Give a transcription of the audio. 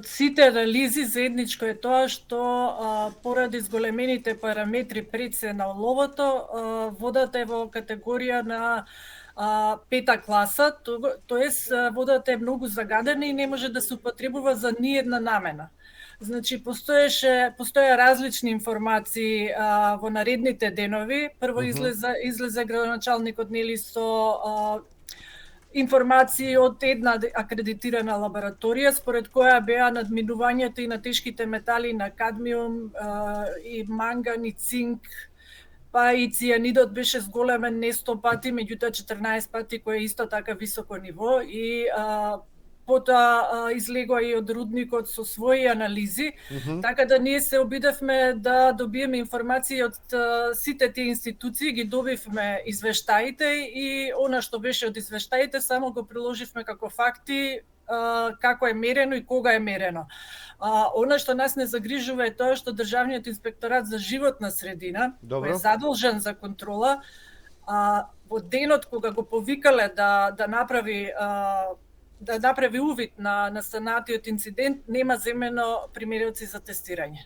сите анализи заедничко е тоа што поради зголемените параметри пред на уловото, водата е во категорија на пета класа, тоест водата е многу загадена и не може да се употребува за ниедна намена. Значи, постоја различни информации во наредните денови. Прво излезе градоначалникот нели со информации од една акредитирана лабораторија, според која беа надминувањето и на тешките метали, на кадмиум, и манган, и цинк, па и цијанидот беше зголемен не 100 пати, меѓутоа 14 пати, кој е исто така високо ниво, и потоа излегува и од рудникот со своји анализи, така да ние се обидевме да добиеме информации од сите тие институции, ги добивме извештаите и она што беше од извештаите само го приложивме како факти, како е мерено и кога е мерено. Она што нас не загрижува е тоа што Државниот инспекторат за животна средина, кој е задолжен за контрола, во денот кога го повикале да направи увид на станатиот инцидент, нема земено примероци за тестирање.